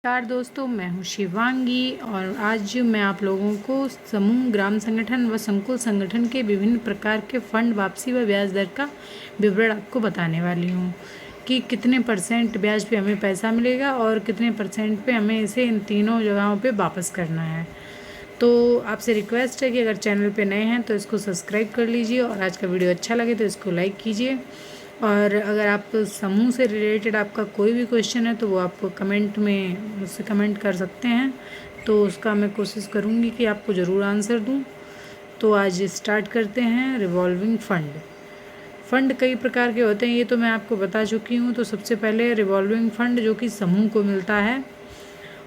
नमस्कार दोस्तों, मैं हूं शिवांगी और आज मैं आप लोगों को समूह, ग्राम संगठन व संकुल संगठन के विभिन्न प्रकार के फंड वापसी व ब्याज दर का विवरण आपको बताने वाली हूं कि कितने परसेंट ब्याज पे हमें पैसा मिलेगा और कितने परसेंट पे हमें इसे इन तीनों जगहों पे वापस करना है। तो आपसे रिक्वेस्ट है कि अगर चैनल पे नए हैं तो इसको सब्सक्राइब कर लीजिए और आज का वीडियो अच्छा लगे तो इसको लाइक कीजिए। और अगर आप समूह से रिलेटेड आपका कोई भी क्वेश्चन है तो वो आप कमेंट में मुझसे कमेंट कर सकते हैं, तो उसका मैं कोशिश करूँगी कि आपको ज़रूर आंसर दूँ। तो आज स्टार्ट करते हैं। रिवॉल्विंग फंड कई प्रकार के होते हैं, ये तो मैं आपको बता चुकी हूँ। तो सबसे पहले रिवॉल्विंग फंड जो कि समूह को मिलता है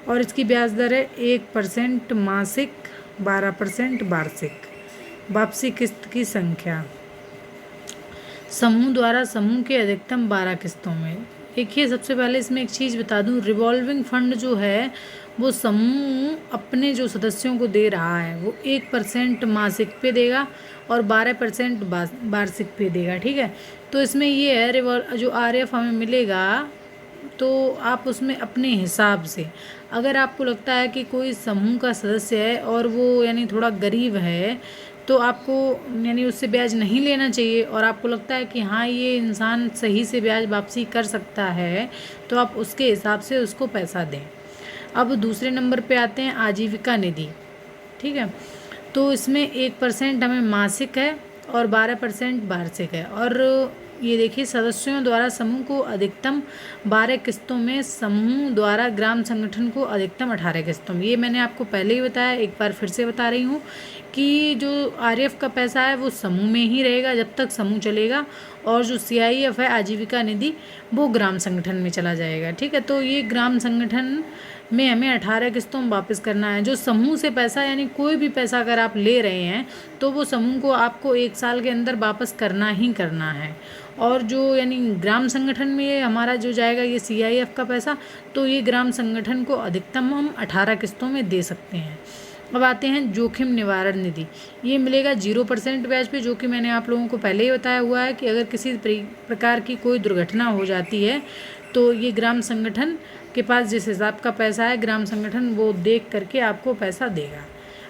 और इसकी ब्याज दर है 1% मासिक, 12% वार्षिक। वापसी किस्त की संख्या समूह द्वारा समूह के अधिकतम 12 किस्तों में। देखिए, सबसे पहले इसमें एक चीज़ बता दूं, रिवॉल्विंग फंड जो है वो समूह अपने जो सदस्यों को दे रहा है वो 1% मासिक पे देगा और 12% वार्षिक पे देगा। ठीक है, तो इसमें ये है जो RF हमें मिलेगा तो आप उसमें अपने हिसाब से, अगर आपको लगता है कि कोई समूह का सदस्य है और वो यानी थोड़ा गरीब है तो आपको यानी उससे ब्याज नहीं लेना चाहिए, और आपको लगता है कि हाँ ये इंसान सही से ब्याज वापसी कर सकता है तो आप उसके हिसाब से उसको पैसा दें। अब दूसरे नंबर पे आते हैं आजीविका निधि। ठीक है, तो इसमें 1% हमें मासिक है और 12% वार्षिक है। और ये देखिए, सदस्यों द्वारा समूह को अधिकतम 12 किस्तों में, समूह द्वारा ग्राम संगठन को अधिकतम 18 किस्तों में। ये मैंने आपको पहले ही बताया, एक बार फिर से बता रही हूँ कि जो RF का पैसा है वो समूह में ही रहेगा जब तक समूह चलेगा, और जो CIF है आजीविका निधि वो ग्राम संगठन में चला जाएगा। ठीक है, तो ये ग्राम संगठन में हमें 18 किस्तों में वापस करना है। जो समूह से पैसा, यानी कोई भी पैसा अगर आप ले रहे हैं तो वो समूह को आपको 1 साल के अंदर वापस करना ही करना है। और जो यानी ग्राम संगठन में ये हमारा जो जाएगा ये CIF का पैसा, तो ये ग्राम संगठन को अधिकतम हम 18 किस्तों में दे सकते हैं। अब आते हैं जोखिम निवारण निधि। ये मिलेगा 0% ब्याज पे, जो कि मैंने आप लोगों को पहले ही बताया हुआ है कि अगर किसी प्रकार की कोई दुर्घटना हो जाती है तो ये ग्राम संगठन के पास जिस हिसाब का पैसा है ग्राम संगठन वो देख करके आपको पैसा देगा।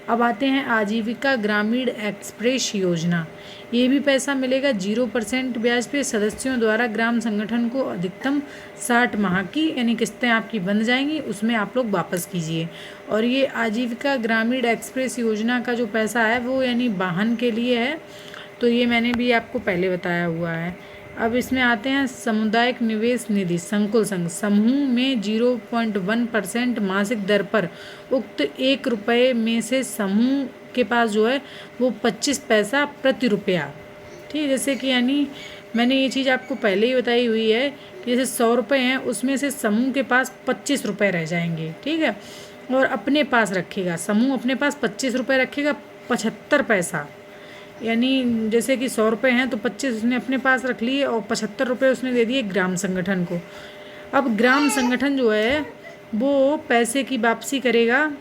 अब आते हैं आजीविका ग्रामीण एक्सप्रेस योजना। ये भी पैसा मिलेगा 0% ब्याज पे। सदस्यों द्वारा ग्राम संगठन को अधिकतम 60 माह की यानी किस्तें आपकी बन जाएंगी, उसमें आप लोग वापस कीजिए। और ये आजीविका ग्रामीण एक्सप्रेस योजना का जो पैसा है वो यानी वाहन के लिए है, तो ये मैंने भी आपको पहले बताया हुआ है। अब इसमें आते हैं सामुदायिक निवेश निधि संकुल संघ। समूह में 0.1% मासिक दर पर उक्त 1 रुपये में से समूह के पास जो है वो 25 पैसा प्रति रुपया। ठीक, जैसे कि यानी मैंने ये चीज़ आपको पहले ही बताई हुई है कि जैसे 100 रुपये हैं उसमें से समूह के पास 25 रुपये रह जाएंगे। ठीक है, और अपने पास रखेगा समूह, अपने पास 25 रुपये रखेगा, 75 पैसा, यानी जैसे कि 100 रुपये हैं तो 25 उसने अपने पास रख लिए और 75 रुपये उसने दे दिए ग्राम संगठन को। अब ग्राम संगठन जो है वो पैसे की वापसी करेगा,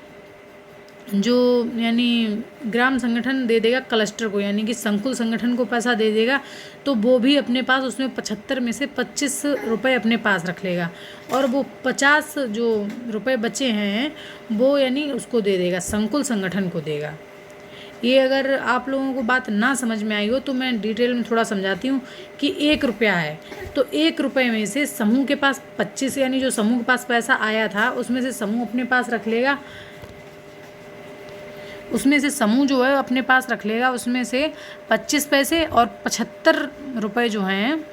जो यानी ग्राम संगठन दे देगा क्लस्टर को, यानी कि संकुल संगठन को पैसा दे देगा, तो वो भी अपने पास उसमें 75 में से 25 रुपये अपने पास रख लेगा, और वो 50 जो रुपये बचे हैं वो यानी उसको दे देगा, संकुल संगठन को देगा। ये अगर आप लोगों को बात ना समझ में आई हो तो मैं डिटेल में थोड़ा समझाती हूँ कि 1 रुपया है तो 1 रुपये में से समूह के पास 25, यानी जो समूह के पास पैसा आया था उसमें से समूह अपने पास रख लेगा, उसमें से समूह जो है अपने पास रख लेगा उसमें से 25 पैसे, और 75 रुपये जो हैं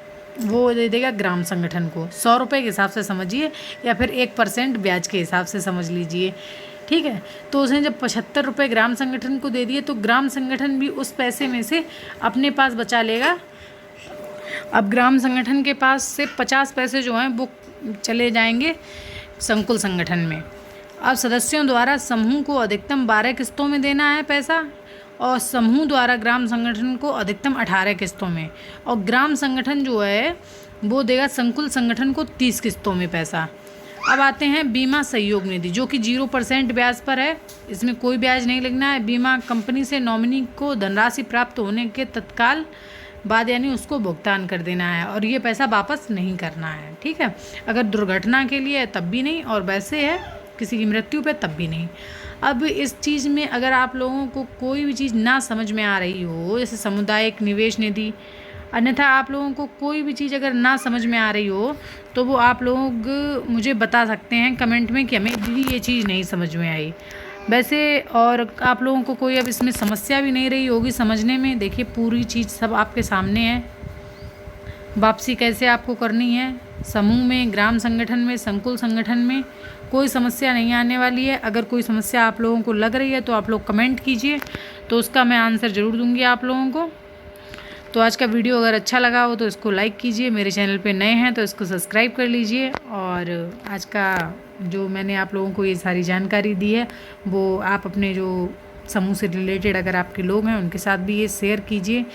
वो दे देगा ग्राम संगठन को। 100 रुपये के हिसाब से समझिए या फिर 1% ब्याज के हिसाब से समझ लीजिए। ठीक है, तो उसने जब 75 रुपये ग्राम संगठन को दे दिए तो ग्राम संगठन भी उस पैसे में से अपने पास बचा लेगा। अब ग्राम संगठन के पास से 50 पैसे जो हैं वो चले जाएंगे संकुल संगठन में। अब सदस्यों द्वारा समूह को अधिकतम 12 किस्तों में देना है पैसा, और समूह द्वारा ग्राम संगठन को अधिकतम 18 किस्तों में, और ग्राम संगठन जो है वो देगा संकुल संगठन को 30 किस्तों में पैसा। अब आते हैं बीमा सहयोग निधि, जो कि 0% ब्याज पर है, इसमें कोई ब्याज नहीं लगना है। बीमा कंपनी से नॉमिनी को धनराशि प्राप्त होने के तत्काल बाद यानी उसको भुगतान कर देना है, और ये पैसा वापस नहीं करना है। ठीक है, अगर दुर्घटना के लिए है तब भी नहीं, और वैसे है किसी की मृत्यु पे तब भी नहीं। अब इस चीज़ में अगर आप लोगों को कोई भी चीज़ ना समझ में आ रही हो, जैसे सामुदायिक निवेश निधि, अन्यथा आप लोगों को कोई भी चीज़ अगर ना समझ में आ रही हो तो वो आप लोग मुझे बता सकते हैं कमेंट में कि हमें दीदी ये चीज़ नहीं समझ में आई। वैसे और आप लोगों को कोई अब इसमें समस्या भी नहीं रही होगी समझने में। देखिए पूरी चीज़ सब आपके सामने है। वापसी कैसे आपको करनी है, समूह में, ग्राम संगठन में, संकुल संगठन में कोई समस्या नहीं आने वाली है। अगर कोई समस्या आप लोगों को लग रही है तो आप लोग कमेंट कीजिए, तो उसका मैं आंसर ज़रूर दूंगी आप लोगों को। तो आज का वीडियो अगर अच्छा लगा हो तो इसको लाइक कीजिए, मेरे चैनल पे नए हैं तो इसको सब्सक्राइब कर लीजिए। और आज का जो मैंने आप लोगों को ये सारी जानकारी दी है वो आप अपने जो समूह से रिलेटेड अगर आपके लोग हैं उनके साथ भी ये शेयर कीजिए,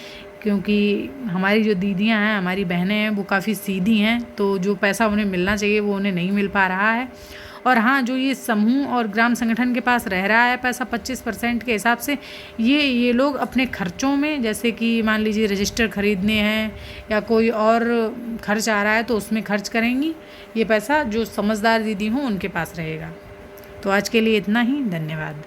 क्योंकि हमारी जो दीदियां हैं, हमारी बहनें हैं, वो काफ़ी सीधी हैं, तो जो पैसा उन्हें मिलना चाहिए वो उन्हें नहीं मिल पा रहा है। और हाँ, जो ये समूह और ग्राम संगठन के पास रह रहा है पैसा 25% के हिसाब से, ये लोग अपने खर्चों में, जैसे कि मान लीजिए रजिस्टर खरीदने हैं या कोई और खर्च आ रहा है तो उसमें खर्च करेंगी। ये पैसा जो समझदार दीदी हों उनके पास रहेगा। तो आज के लिए इतना ही, धन्यवाद।